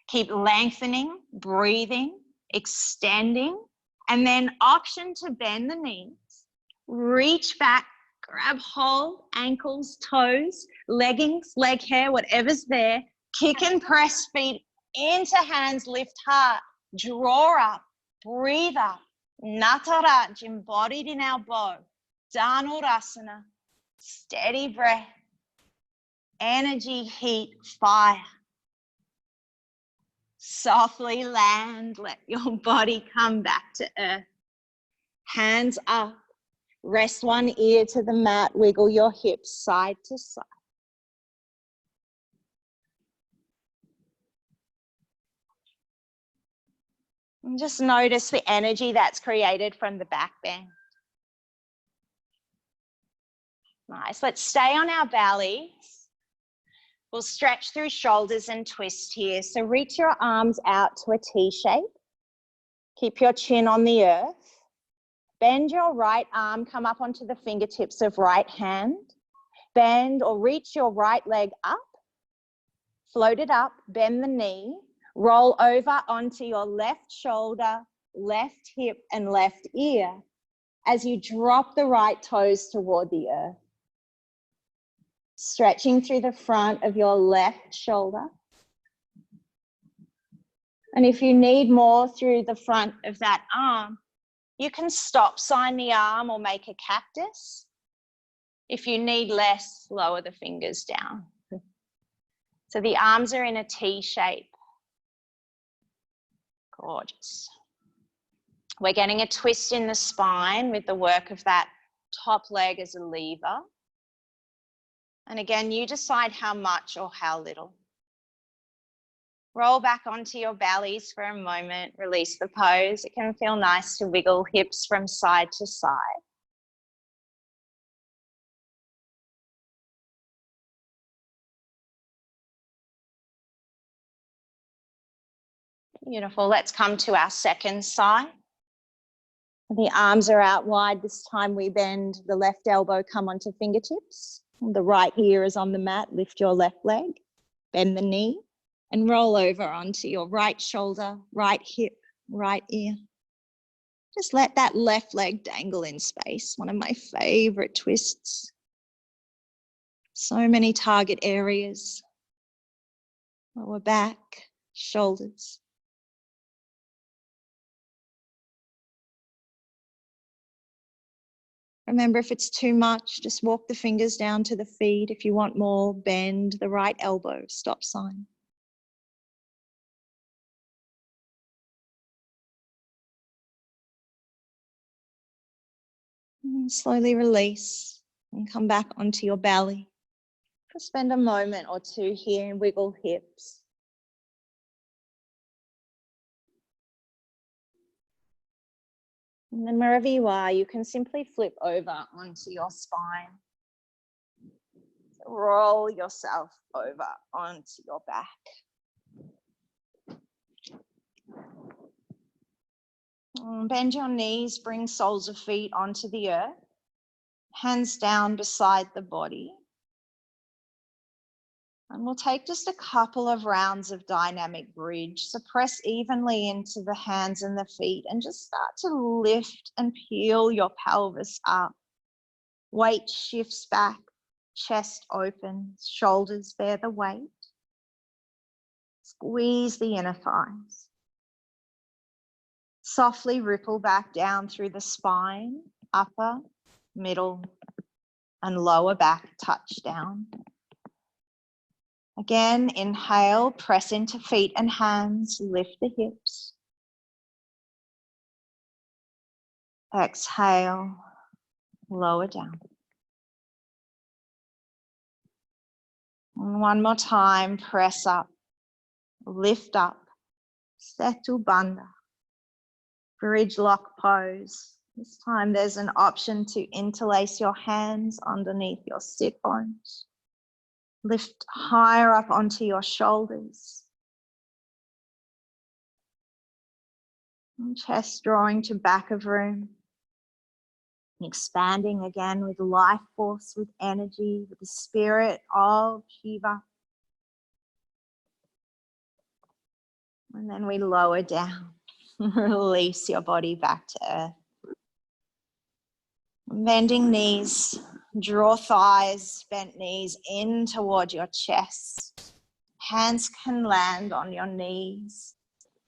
Keep lengthening, breathing, extending, and then option to bend the knees. Reach back, grab hold, ankles, toes, leggings, leg hair, whatever's there. Kick and press feet into hands, lift heart, draw up, breathe up. Nataraj embodied in our bow. Dhanurasana, steady breath, energy, heat, fire. Softly land, let your body come back to earth. Hands up, rest one ear to the mat, wiggle your hips side to side. And just notice the energy that's created from the back bend. Nice, let's stay on our bellies. We'll stretch through shoulders and twist here. So reach your arms out to a T shape. Keep your chin on the earth. Bend your right arm, come up onto the fingertips of right hand. Bend or reach your right leg up. Float it up, bend the knee. Roll over onto your left shoulder, left hip, and left ear as you drop the right toes toward the earth. Stretching through the front of your left shoulder. And if you need more through the front of that arm, you can stop sign the arm or make a cactus. If you need less, lower the fingers down. So the arms are in a T shape. Gorgeous. We're getting a twist in the spine with the work of that top leg as a lever. And again, you decide how much or how little. Roll back onto your bellies for a moment, release the pose. It can feel nice to wiggle hips from side to side. Beautiful, let's come to our second side. The arms are out wide. This time we bend the left elbow, come onto fingertips. The right ear is on the mat, lift your left leg, bend the knee, and roll over onto your right shoulder, right hip, right ear. Just let that left leg dangle in space, one of my favorite twists. So many target areas. Lower back, shoulders. Remember, if it's too much, just walk the fingers down to the feet. If you want more, bend the right elbow, stop sign. And slowly release and come back onto your belly. Just spend a moment or two here and wiggle hips. And then wherever you are, you can simply flip over onto your spine. Roll yourself over onto your back. Bend your knees, bring soles of feet onto the earth. Hands down beside the body. And we'll take just a couple of rounds of dynamic bridge. So press evenly into the hands and the feet and just start to lift and peel your pelvis up. Weight shifts back, chest opens, shoulders bear the weight. Squeeze the inner thighs. Softly ripple back down through the spine, upper, middle, and lower back touch down. Again, inhale, press into feet and hands, lift the hips. Exhale, lower down. And one more time, press up, lift up, Setu Bandha. Bridge lock pose. This time there's an option to interlace your hands underneath your sit bones. Lift higher up onto your shoulders. And chest drawing to back of room. Expanding again with life force, with energy, with the spirit of Shiva. And then we lower down, release your body back to earth. Bending knees, draw thighs, bent knees in toward your chest. Hands can land on your knees.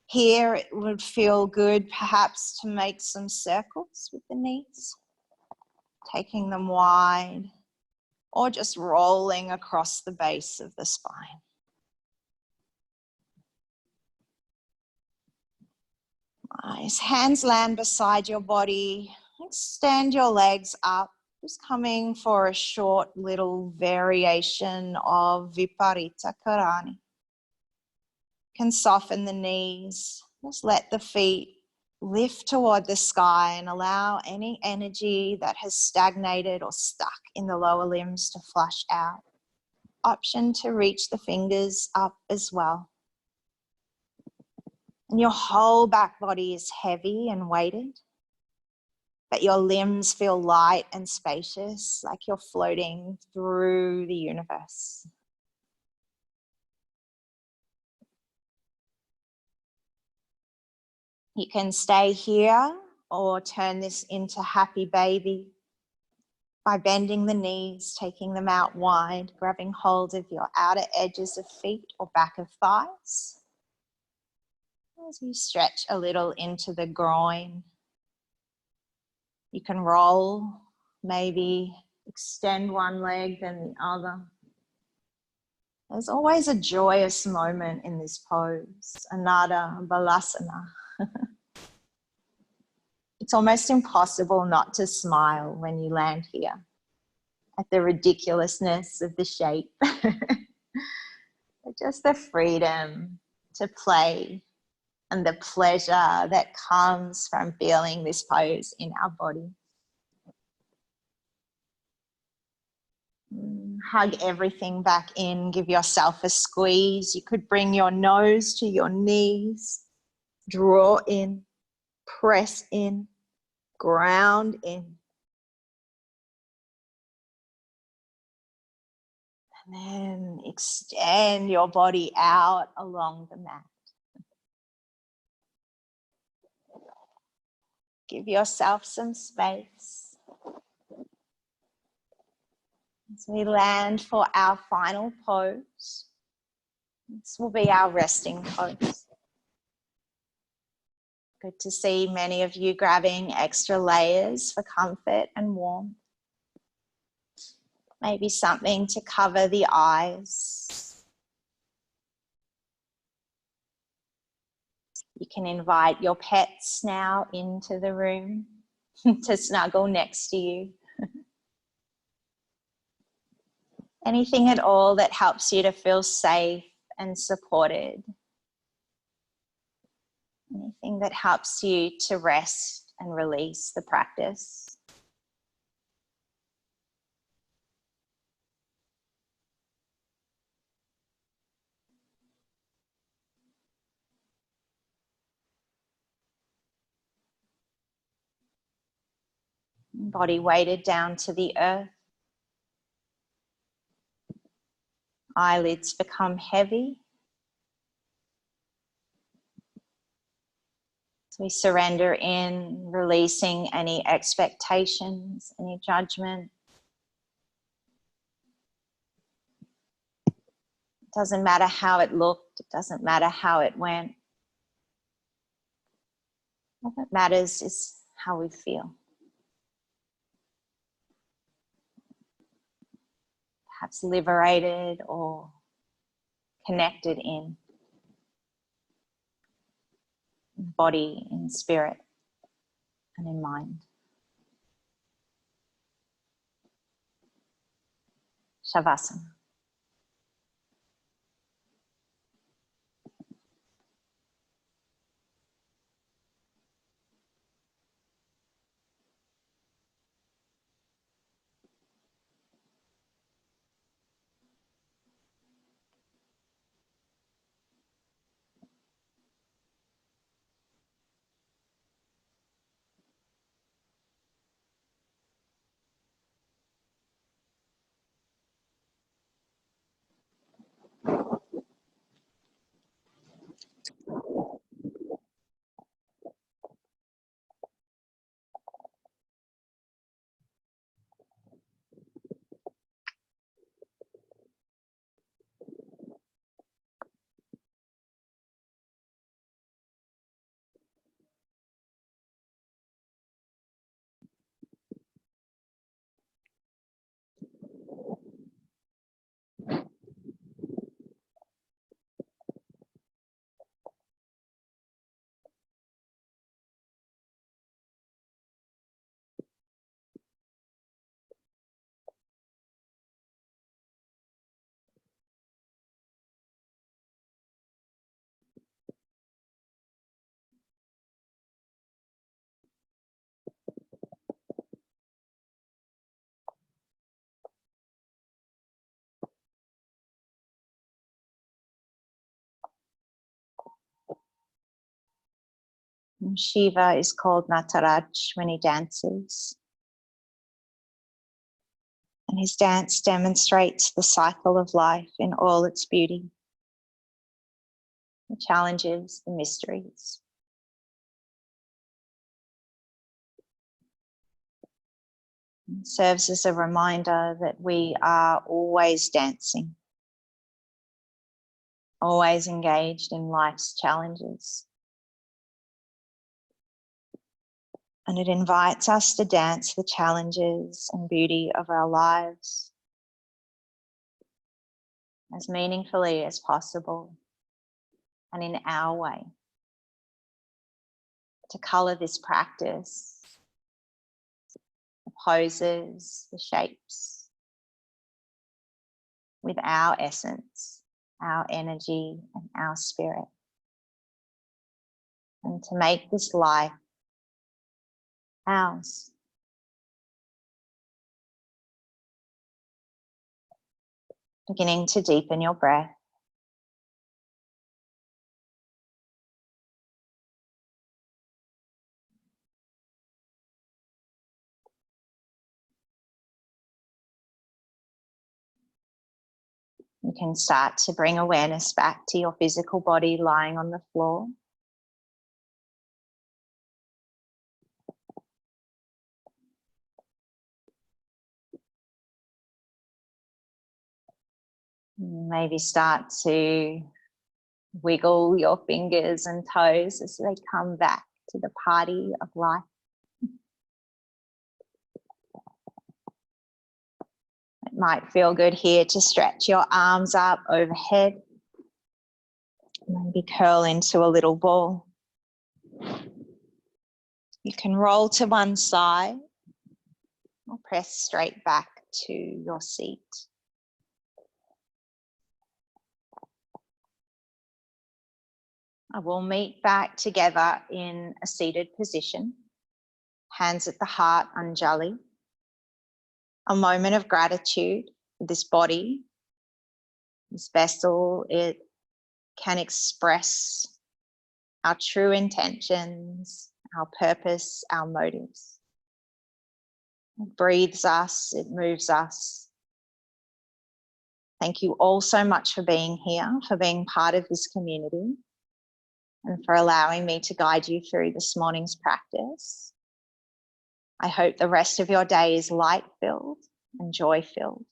Here it would feel good perhaps to make some circles with the knees, taking them wide, or just rolling across the base of the spine. Nice. Hands land beside your body. Extend your legs up, just coming for a short little variation of Viparita Karani. Can soften the knees. Just let the feet lift toward the sky and allow any energy that has stagnated or stuck in the lower limbs to flush out. Option to reach the fingers up as well. And your whole back body is heavy and weighted, but your limbs feel light and spacious, like you're floating through the universe. You can stay here or turn this into happy baby by bending the knees, taking them out wide, grabbing hold of your outer edges of feet or back of thighs. As you stretch a little into the groin, you can roll, maybe extend one leg then the other. There's always a joyous moment in this pose, Anada Balasana. It's almost impossible not to smile when you land here at the ridiculousness of the shape. But just the freedom to play and the pleasure that comes from feeling this pose in our body. Hug everything back in, give yourself a squeeze. You could bring your nose to your knees, draw in, press in, ground in. And then extend your body out along the mat. Give yourself some space. As we land for our final pose, this will be our resting pose. Good to see many of you grabbing extra layers for comfort and warmth. Maybe something to cover the eyes. You can invite your pets now into the room to snuggle next to you. Anything at all that helps you to feel safe and supported. Anything that helps you to rest and release the practice. Body weighted down to the earth. Eyelids become heavy. So we surrender in, releasing any expectations, any judgment. It doesn't matter how it looked. It doesn't matter how it went. All that matters is how we feel. Perhaps liberated or connected in body, in spirit, and in mind. Shavasana. And Shiva is called Nataraj when he dances. And his dance demonstrates the cycle of life in all its beauty, the challenges, the mysteries. It serves as a reminder that we are always dancing, always engaged in life's challenges. And it invites us to dance the challenges and beauty of our lives as meaningfully as possible and in our way, to colour this practice, the poses, the shapes, with our essence, our energy and our spirit. And to make this life ours. Beginning to deepen your breath. You can start to bring awareness back to your physical body lying on the floor. Maybe start to wiggle your fingers and toes as they come back to the party of life. It might feel good here to stretch your arms up overhead. Maybe curl into a little ball. You can roll to one side or press straight back to your seat. I will meet back together in a seated position, hands at the heart, Anjali. A moment of gratitude for this body, this vessel. It can express our true intentions, our purpose, our motives. It breathes us, it moves us. Thank you all so much for being here, for being part of this community, and for allowing me to guide you through this morning's practice. I hope the rest of your day is light-filled and joy-filled.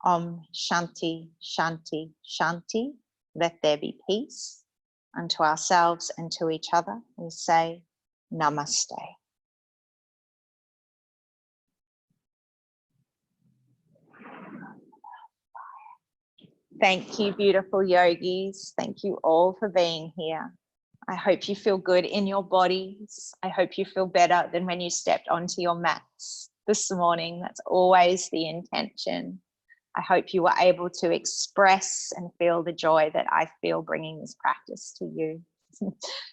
Om Shanti, Shanti, Shanti. Let there be peace unto ourselves and to each other. We say Namaste. Thank you, beautiful yogis. Thank you all for being here. I hope you feel good in your bodies. I hope you feel better than when you stepped onto your mats this morning. That's always the intention. I hope you were able to express and feel the joy that I feel bringing this practice to you.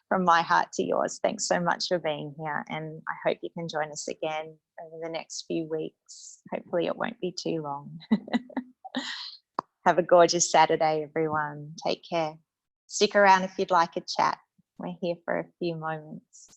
From my heart to yours. Thanks so much for being here, and I hope you can join us again over the next few weeks. Hopefully it won't be too long. Have a gorgeous Saturday, everyone. Take care. Stick around if you'd like a chat. We're here for a few moments.